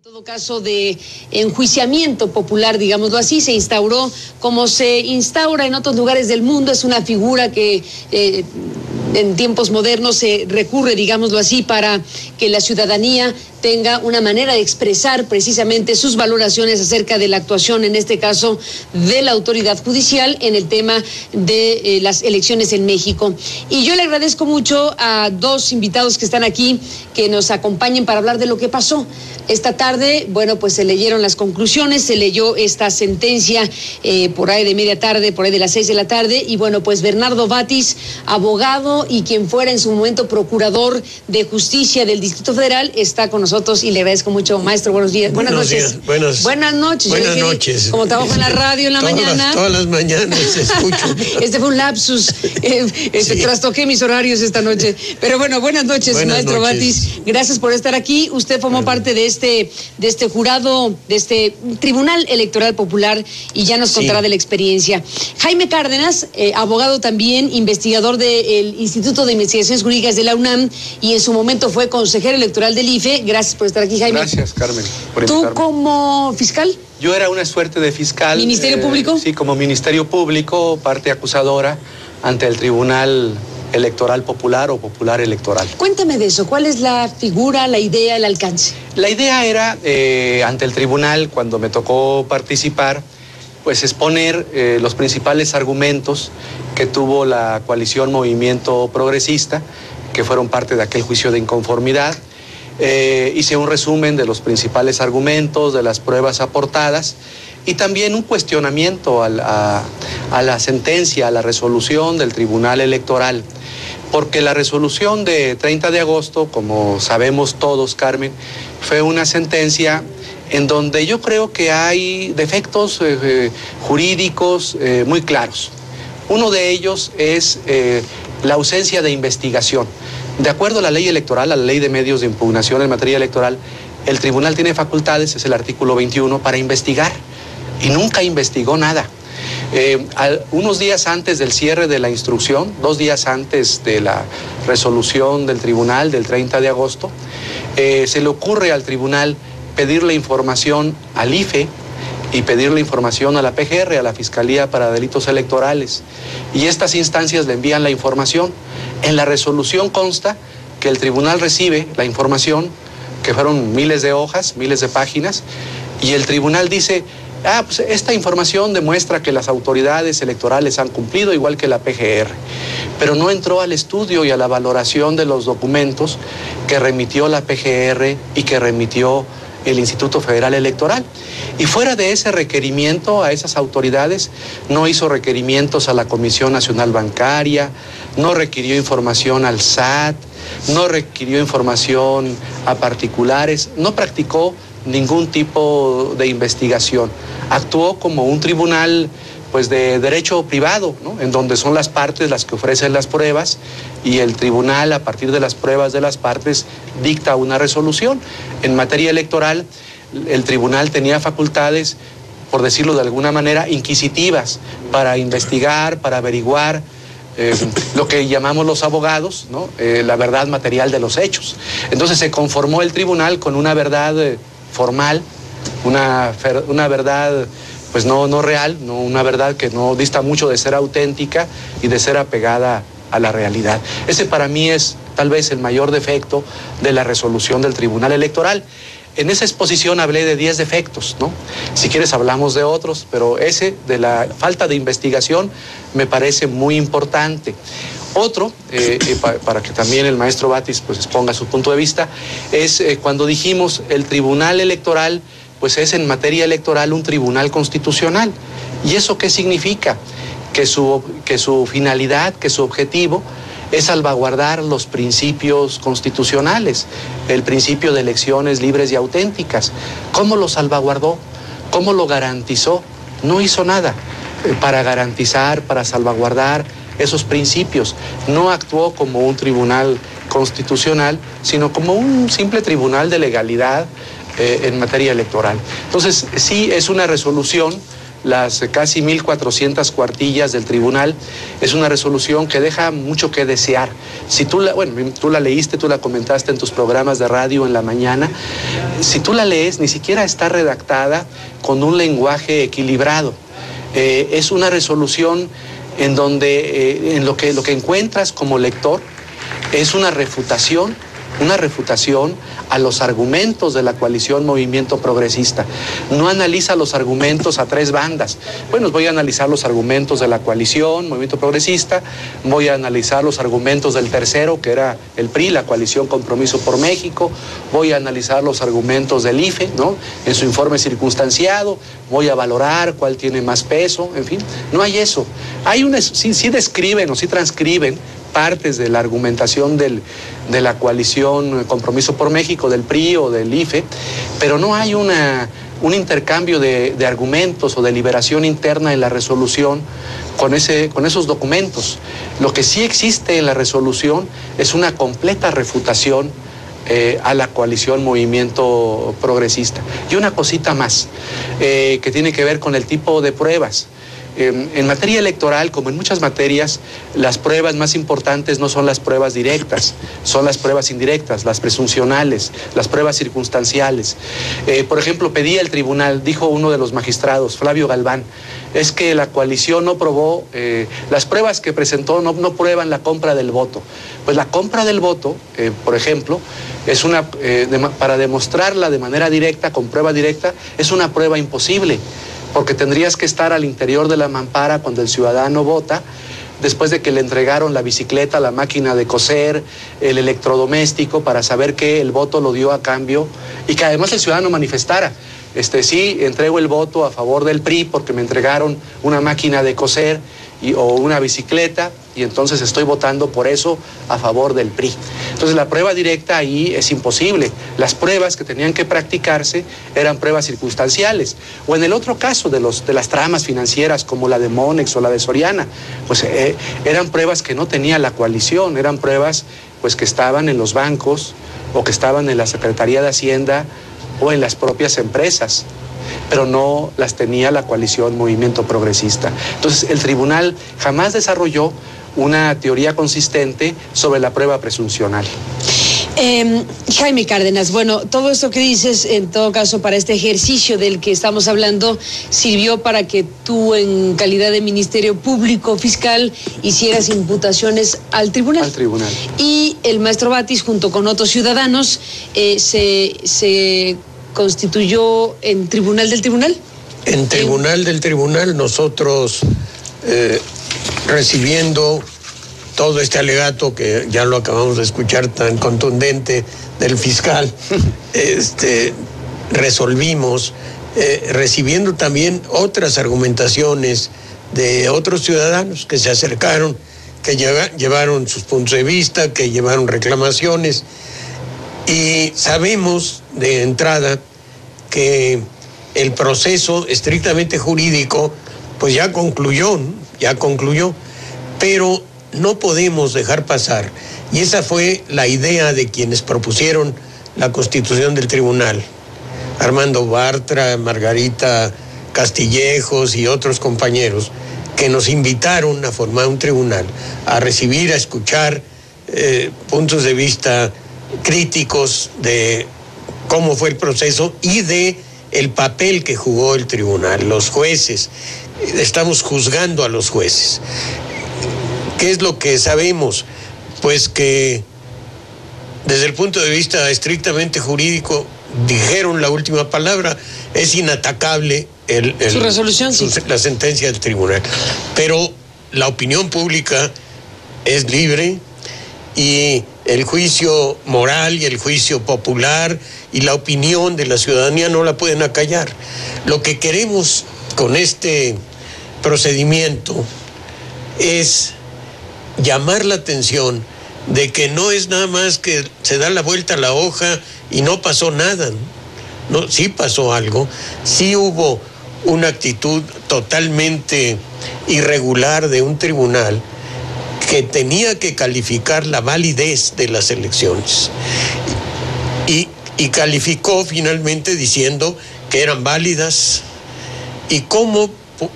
En todo caso de enjuiciamiento popular, digámoslo así, se instauró como se instaura en otros lugares del mundo. Es una figura que en tiempos modernos se recurre, digámoslo así, para que la ciudadanía tenga una manera de expresar precisamente sus valoraciones acerca de la actuación, en este caso, de la autoridad judicial en el tema de las elecciones en México. Y yo le agradezco mucho a dos invitados que están aquí, que nos acompañen para hablar de lo que pasó. Esta tarde, bueno, pues se leyeron las conclusiones, se leyó esta sentencia por ahí de media tarde, por ahí de las 6 de la tarde, y bueno, pues Bernardo Batis, abogado y quien fuera en su momento procurador de justicia del Distrito Federal, está con nosotros y le agradezco mucho. Maestro, buenos días. Buenas noches. Buenas noches. Buenas noches. Como trabajo en la radio en la mañana. Todas las mañanas escucho. Este fue un lapsus. Sí. Trastoqué mis horarios esta noche. Pero bueno, buenas noches, maestro Batis. Gracias por estar aquí. Usted formó parte de este jurado, de este Tribunal Electoral Popular, y ya nos contará de la experiencia. Jaime Cárdenas, abogado también, investigador del Instituto de Investigaciones Jurídicas de la UNAM, y en su momento fue consejero electoral del IFE. Gracias por estar aquí, Jaime. Gracias, Carmen, por invitarme. ¿Tú como fiscal? Yo era una suerte de fiscal. ¿Ministerio Público? Sí, como Ministerio Público, parte acusadora ante el Tribunal Electoral Popular o Popular Electoral. Cuéntame de eso. ¿Cuál es la figura, la idea, el alcance? La idea era, ante el tribunal, cuando me tocó participar, pues exponer los principales argumentos que tuvo la coalición Movimiento Progresista, que fueron parte de aquel juicio de inconformidad. Hice un resumen de los principales argumentos, de las pruebas aportadas, y también un cuestionamiento a la sentencia, a la resolución del Tribunal Electoral. Porque la resolución de 30 de agosto, como sabemos todos, Carmen, fue una sentencia en donde yo creo que hay defectos jurídicos muy claros. Uno de ellos es la ausencia de investigación. De acuerdo a la ley electoral, a la ley de medios de impugnación en materia electoral, el tribunal tiene facultades, es el artículo 21, para investigar, y nunca investigó nada. Unos días antes del cierre de la instrucción, 2 días antes de la resolución del tribunal del 30 de agosto, se le ocurre al tribunal pedirle información al IFE y pedirle información a la PGR, a la Fiscalía para Delitos Electorales. Y estas instancias le envían la información. En la resolución consta que el tribunal recibe la información, que fueron miles de hojas, miles de páginas, y el tribunal dice: pues esta información demuestra que las autoridades electorales han cumplido, igual que la PGR, pero no entró al estudio y a la valoración de los documentos que remitió la PGR y que remitió el Instituto Federal Electoral. Y fuera de ese requerimiento a esas autoridades, no hizo requerimientos a la Comisión Nacional Bancaria, no requirió información al SAT, no requirió información a particulares, no practicó ningún tipo de investigación. Actuó como un tribunal, pues, de derecho privado, ¿no?, en donde son las partes las que ofrecen las pruebas, y el tribunal, a partir de las pruebas de las partes, dicta una resolución. En materia electoral, el tribunal tenía facultades, por decirlo de alguna manera, inquisitivas, para investigar, para averiguar lo que llamamos los abogados, ¿no?, la verdad material de los hechos. Entonces se conformó el tribunal con una verdad formal, una verdad pues no real, no, una verdad que no dista mucho de ser auténtica y de ser apegada a la realidad. Ese para mí es tal vez el mayor defecto de la resolución del Tribunal Electoral. En esa exposición hablé de 10 defectos, ¿no? Si quieres hablamos de otros, pero ese de la falta de investigación me parece muy importante. Otro, para que también el maestro Batis pues exponga su punto de vista, es cuando dijimos el Tribunal Electoral pues es en materia electoral un tribunal constitucional. ¿Y eso qué significa? Que su finalidad, que su objetivo es salvaguardar los principios constitucionales, el principio de elecciones libres y auténticas. ¿Cómo lo salvaguardó? ¿Cómo lo garantizó? No hizo nada para garantizar, para salvaguardar esos principios. No actuó como un tribunal constitucional, sino como un simple tribunal de legalidad en materia electoral. Entonces, sí es una resolución las casi 1.400 cuartillas del tribunal, es una resolución que deja mucho que desear. Si tú tú la leíste, tú la comentaste en tus programas de radio en la mañana, si tú la lees, ni siquiera está redactada con un lenguaje equilibrado. Es una resolución en donde lo que encuentras como lector es una refutación a los argumentos de la coalición Movimiento Progresista. No analiza los argumentos a tres bandas. Bueno, voy a analizar los argumentos de la coalición Movimiento Progresista, voy a analizar los argumentos del tercero, que era el PRI, la coalición Compromiso por México, voy a analizar los argumentos del IFE, ¿no?, en su informe circunstanciado, voy a valorar cuál tiene más peso, en fin, no hay eso. Sí describen o sí transcriben partes de la argumentación de la coalición Compromiso por México, del PRI o del IFE, pero no hay un intercambio de argumentos o de deliberación interna en la resolución con esos documentos. Lo que sí existe en la resolución es una completa refutación a la coalición Movimiento Progresista. Y una cosita más, que tiene que ver con el tipo de pruebas. En materia electoral, como en muchas materias, las pruebas más importantes no son las pruebas directas, son las pruebas indirectas, las presuncionales, las pruebas circunstanciales. Por ejemplo, pedía el tribunal, dijo uno de los magistrados, Flavio Galván, es que la coalición no probó, las pruebas que presentó no prueban la compra del voto. Pues la compra del voto, por ejemplo, es para demostrarla de manera directa, con prueba directa, es una prueba imposible, porque tendrías que estar al interior de la mampara cuando el ciudadano vota, después de que le entregaron la bicicleta, la máquina de coser, el electrodoméstico, para saber que el voto lo dio a cambio, y que además el ciudadano manifestara, sí, entrego el voto a favor del PRI porque me entregaron una máquina de coser o una bicicleta, y entonces estoy votando por eso a favor del PRI. Entonces la prueba directa ahí es imposible. Las pruebas que tenían que practicarse eran pruebas circunstanciales. O en el otro caso de las tramas financieras como la de Monex o la de Soriana, pues eran pruebas que no tenía la coalición, eran pruebas pues que estaban en los bancos o que estaban en la Secretaría de Hacienda o en las propias empresas, pero no las tenía la coalición Movimiento Progresista. Entonces el tribunal jamás desarrolló una teoría consistente sobre la prueba presuncional. Jaime Cárdenas, bueno, todo esto que dices, en todo caso, para este ejercicio del que estamos hablando, sirvió para que tú, en calidad de Ministerio Público Fiscal, hicieras imputaciones al tribunal. Al tribunal. Y el maestro Batis, junto con otros ciudadanos, se constituyó en Tribunal del Tribunal. En Tribunal del Tribunal, nosotros recibiendo todo este alegato que ya lo acabamos de escuchar tan contundente del fiscal, resolvimos, recibiendo también otras argumentaciones de otros ciudadanos que se acercaron, que llevaron sus puntos de vista, que llevaron reclamaciones, y sabemos de entrada que el proceso estrictamente jurídico pues ya concluyó, pero no podemos dejar pasar, y esa fue la idea de quienes propusieron la constitución del tribunal, Armando Bartra, Margarita Castillejos y otros compañeros, que nos invitaron a formar un tribunal, a recibir, a escuchar puntos de vista críticos de cómo fue el proceso y de el papel que jugó el tribunal, los jueces. Estamos juzgando a los jueces. ¿Qué es lo que sabemos? Pues que desde el punto de vista estrictamente jurídico dijeron la última palabra, es inatacable su resolución, sí, la sentencia del tribunal. Pero la opinión pública es libre y el juicio moral y el juicio popular y la opinión de la ciudadanía no la pueden acallar. Lo que queremos con este procedimiento es llamar la atención de que no es nada más que se da la vuelta a la hoja y no pasó nada, ¿no? Sí pasó algo, sí hubo una actitud totalmente irregular de un tribunal que tenía que calificar la validez de las elecciones y calificó finalmente diciendo que eran válidas. ¿Y cómo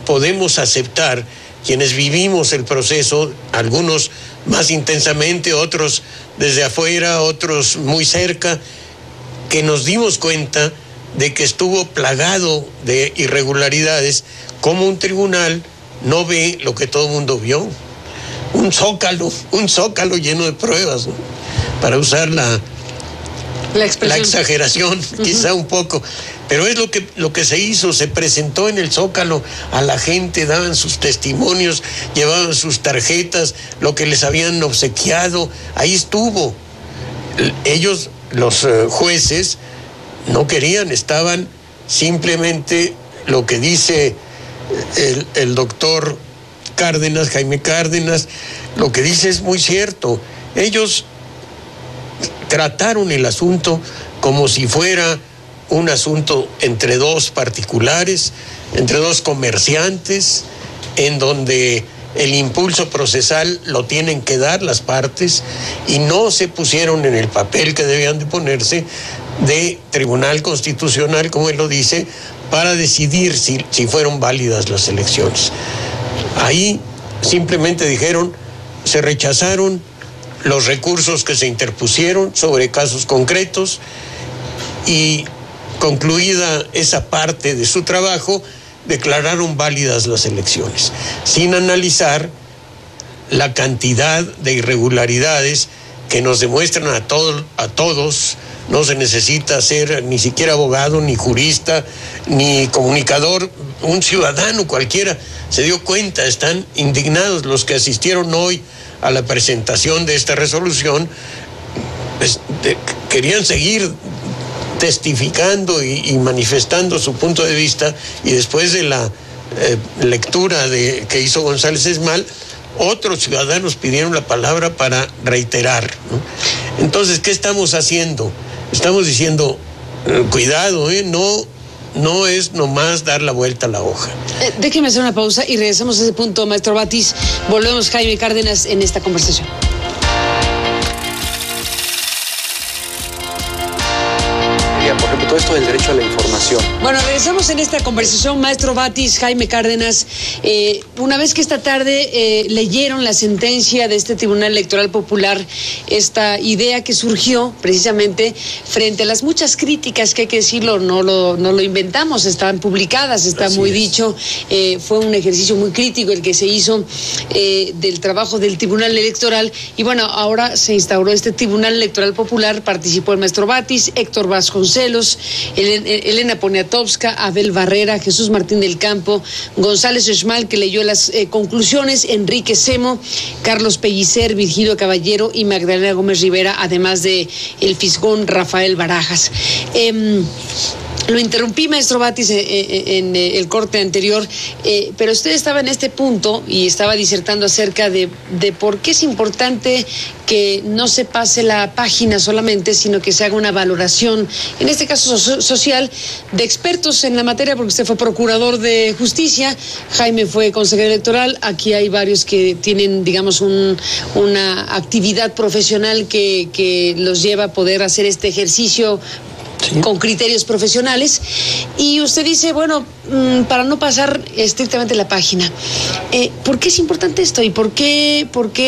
podemos aceptar, quienes vivimos el proceso, algunos más intensamente, otros desde afuera, otros muy cerca, que nos dimos cuenta de que estuvo plagado de irregularidades, como un tribunal no ve lo que todo el mundo vio. Un zócalo lleno de pruebas, ¿no? Para usar la exageración, quizá un poco, pero es lo que se hizo. Se presentó en el Zócalo a la gente, daban sus testimonios, llevaban sus tarjetas, lo que les habían obsequiado, ahí estuvo. Ellos, los jueces, no querían, estaban simplemente lo que dice el doctor Cárdenas, Jaime Cárdenas, lo que dice es muy cierto. Ellos trataron el asunto como si fuera un asunto entre dos particulares, entre dos comerciantes, en donde el impulso procesal lo tienen que dar las partes, y no se pusieron en el papel que debían de ponerse de Tribunal Constitucional, como él lo dice, para decidir si fueron válidas las elecciones. Ahí simplemente dijeron, se rechazaron los recursos que se interpusieron sobre casos concretos, y concluida esa parte de su trabajo, declararon válidas las elecciones, sin analizar la cantidad de irregularidades que nos demuestran a todos. No se necesita ser ni siquiera abogado, ni jurista, ni comunicador. Un ciudadano cualquiera se dio cuenta. Están indignados los que asistieron hoy a la presentación de esta resolución. Querían seguir testificando y manifestando su punto de vista, y después de la lectura que hizo González Esmal, otros ciudadanos pidieron la palabra para reiterar, ¿no? Entonces, ¿qué estamos haciendo? Estamos diciendo, cuidado, no es nomás dar la vuelta a la hoja. Déjeme hacer una pausa y regresamos a ese punto, maestro Batis. Volvemos, Jaime Cárdenas, en esta conversación. Por ejemplo, todo esto del derecho a la información. Bueno, regresamos en esta conversación, maestro Batis, Jaime Cárdenas. Una vez que esta tarde leyeron la sentencia de este Tribunal Electoral Popular, esta idea que surgió precisamente frente a las muchas críticas, que hay que decirlo, no lo inventamos, están publicadas, está así muy dicho, fue un ejercicio muy crítico el que se hizo del trabajo del Tribunal Electoral, y bueno, ahora se instauró este Tribunal Electoral Popular. Participó el maestro Batis, Héctor Vasconcelos, Elena Poniatowska, Abel Barrera, Jesús Martín del Campo, González Esmal, que leyó las conclusiones, Enrique Semo, Carlos Pellicer, Virgilio Caballero y Magdalena Gómez Rivera, además de el fisgón Rafael Barajas. Lo interrumpí, maestro Batis, en el corte anterior, pero usted estaba en este punto y estaba disertando acerca de por qué es importante que no se pase la página solamente, sino que se haga una valoración, en este caso social, de expertos en la materia, porque usted fue procurador de justicia, Jaime fue consejero electoral. Aquí hay varios que tienen, digamos, una actividad profesional que los lleva a poder hacer este ejercicio. Sí. Con criterios profesionales, y usted dice, bueno, para no pasar estrictamente la página, ¿por qué es importante esto? ¿Y por qué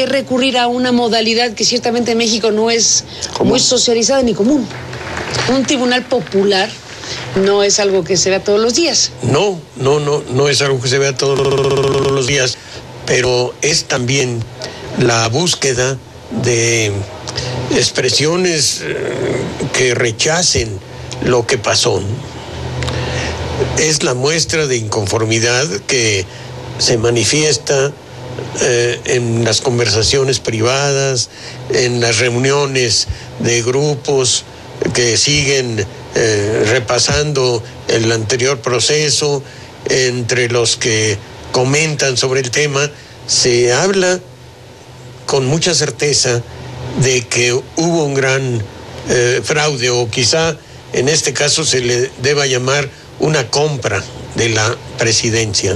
recurrir a una modalidad que ciertamente en México no es muy socializada ni común? Un tribunal popular no es algo que se vea todos los días. No es algo que se vea todos los días, pero es también la búsqueda de expresiones que rechacen lo que pasó. Es la muestra de inconformidad que se manifiesta en las conversaciones privadas, en las reuniones de grupos que siguen repasando el anterior proceso, entre los que comentan sobre el tema. Se habla con mucha certeza de que hubo un gran fraude, o quizá en este caso se le deba llamar una compra de la presidencia.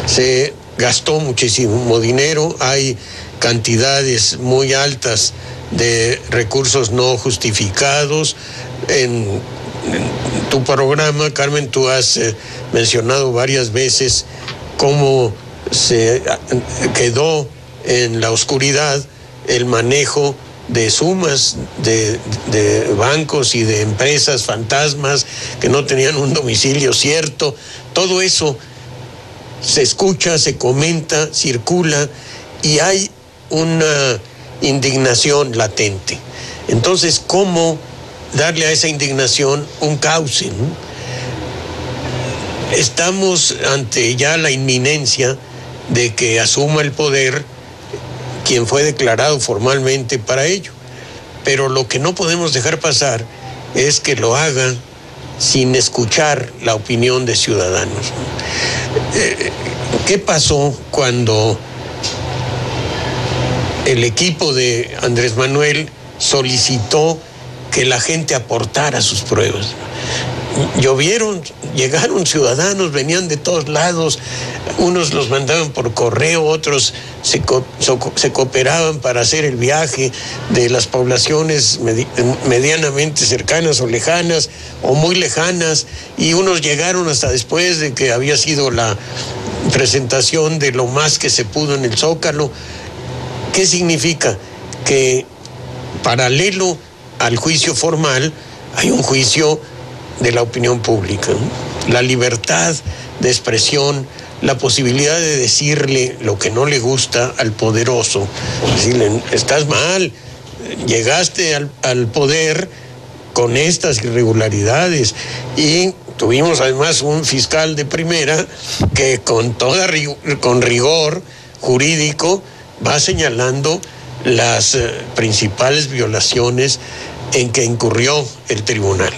Se gastó muchísimo dinero, hay cantidades muy altas de recursos no justificados. En tu programa, Carmen, tú has mencionado varias veces cómo se quedó en la oscuridad el manejo de sumas de bancos y de empresas fantasmas que no tenían un domicilio cierto. Todo eso se escucha, se comenta, circula y hay una indignación latente. Entonces, ¿cómo darle a esa indignación un cauce, ¿no? Estamos ante ya la inminencia de que asuma el poder quien fue declarado formalmente para ello. Pero lo que no podemos dejar pasar es que lo haga sin escuchar la opinión de ciudadanos. ¿Qué pasó cuando el equipo de Andrés Manuel solicitó que la gente aportara sus pruebas? Llegaron ciudadanos, venían de todos lados, unos los mandaban por correo, otros se cooperaban para hacer el viaje de las poblaciones medianamente cercanas o lejanas o muy lejanas, y unos llegaron hasta después de que había sido la presentación de lo más que se pudo en el Zócalo. ¿Qué significa? Que paralelo al juicio formal hay un juicio de la opinión pública, ¿no? La libertad de expresión, la posibilidad de decirle lo que no le gusta al poderoso, decirle, estás mal, llegaste al poder con estas irregularidades. Y tuvimos además un fiscal de primera que con rigor jurídico va señalando las principales violaciones en que incurrió el tribunal.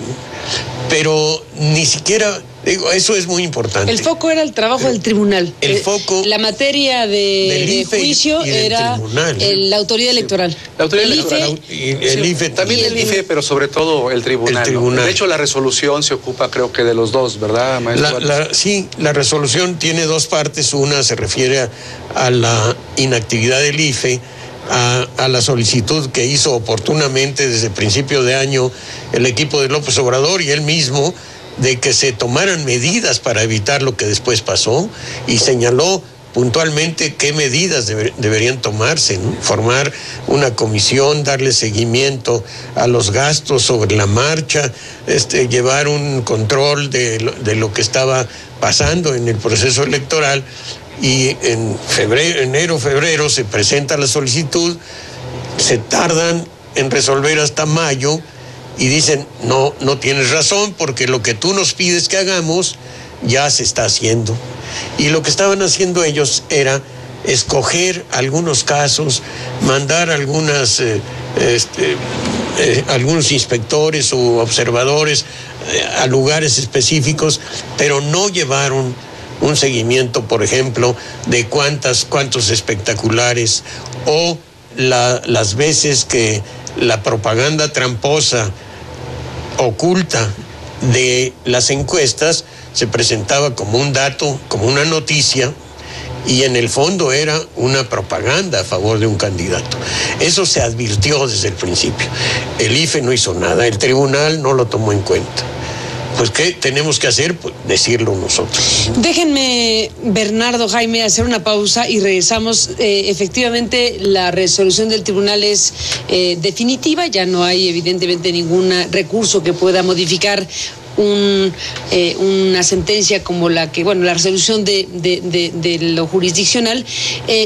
Pero ni siquiera, digo, eso es muy importante. El foco era el trabajo del tribunal. El foco. La materia de juicio era la autoridad electoral. La autoridad electoral. El IFE también el IFE, pero sobre todo el tribunal. ¿No? De hecho, la resolución se ocupa, creo que de los dos, ¿verdad, maestro? Sí, la resolución tiene dos partes. Una se refiere a la inactividad del IFE, a la solicitud que hizo oportunamente desde principio de año el equipo de López Obrador y él mismo, de que se tomaran medidas para evitar lo que después pasó, y señaló puntualmente qué medidas deberían tomarse, ¿no? Formar una comisión, darle seguimiento a los gastos sobre la marcha, llevar un control de lo que estaba pasando en el proceso electoral. Y en enero, febrero se presenta la solicitud, se tardan en resolver hasta mayo y dicen, no tienes razón, porque lo que tú nos pides que hagamos ya se está haciendo. Y lo que estaban haciendo ellos era escoger algunos casos, mandar algunos inspectores u observadores a lugares específicos, pero no llevaron un seguimiento, por ejemplo, de cuántos espectaculares o las veces que la propaganda tramposa oculta de las encuestas se presentaba como un dato, como una noticia, y en el fondo era una propaganda a favor de un candidato. Eso se advirtió desde el principio. El IFE no hizo nada, el tribunal no lo tomó en cuenta. Pues, ¿qué tenemos que hacer? Pues decirlo nosotros. Déjenme, Bernardo, Jaime, hacer una pausa y regresamos. Efectivamente, la resolución del tribunal es definitiva, ya no hay evidentemente ningún recurso que pueda modificar una sentencia como la resolución de lo jurisdiccional.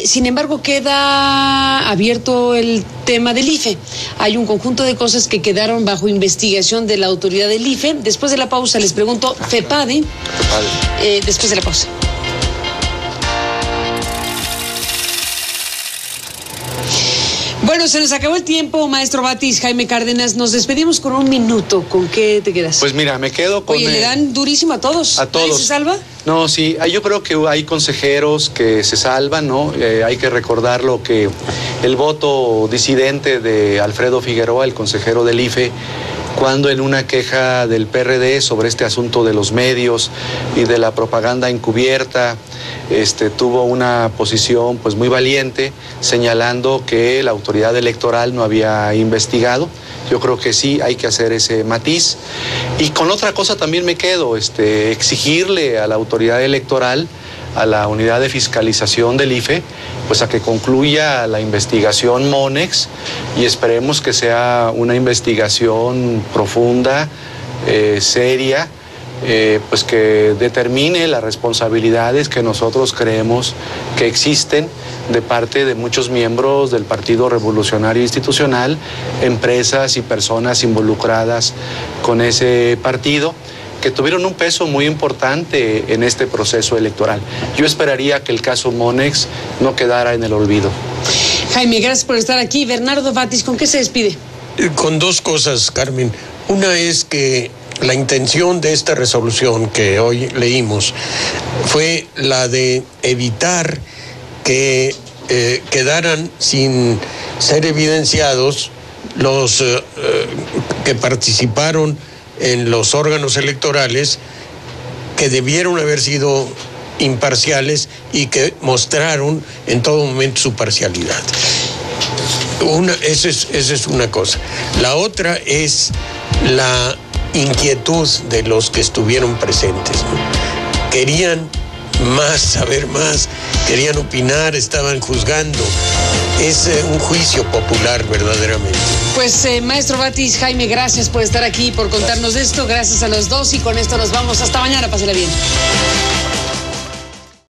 Sin embargo, queda abierto el tema del IFE. Hay un conjunto de cosas que quedaron bajo investigación de la autoridad del IFE. Después de la pausa les pregunto, FEPADE. Después de la pausa. Bueno, se nos acabó el tiempo, maestro Batis, Jaime Cárdenas. Nos despedimos con un minuto. ¿Con qué te quedas? Pues mira, me quedo con... Oye, le dan durísimo a todos. A todos. ¿Nadie se salva? No, sí, yo creo que hay consejeros que se salvan, ¿no? Hay que recordar lo que el voto disidente de Alfredo Figueroa, el consejero del IFE, cuando en una queja del PRD sobre este asunto de los medios y de la propaganda encubierta, tuvo una posición pues muy valiente, señalando que la autoridad electoral no había investigado. Yo creo que sí hay que hacer ese matiz. Y con otra cosa también me quedo, exigirle a la autoridad electoral a la unidad de fiscalización del IFE, pues a que concluya la investigación Monex y esperemos que sea una investigación profunda, seria, pues que determine las responsabilidades que nosotros creemos que existen de parte de muchos miembros del Partido Revolucionario Institucional, empresas y personas involucradas con ese partido, que tuvieron un peso muy importante en este proceso electoral. Yo esperaría que el caso Monex no quedara en el olvido. Jaime, gracias por estar aquí. Bernardo Batis, ¿con qué se despide? Con dos cosas, Carmen. Una es que la intención de esta resolución que hoy leímos fue la de evitar que quedaran sin ser evidenciados los que participaron en los órganos electorales, que debieron haber sido imparciales y que mostraron en todo momento su parcialidad. Esa es una cosa. La otra es la inquietud de los que estuvieron presentes, ¿no? Querían más, saber más, querían opinar, estaban juzgando. Es un juicio popular verdaderamente. Pues maestro Batis, Jaime, gracias por estar aquí, por contarnos esto. Gracias a los dos y con esto nos vamos. Hasta mañana, pásela bien.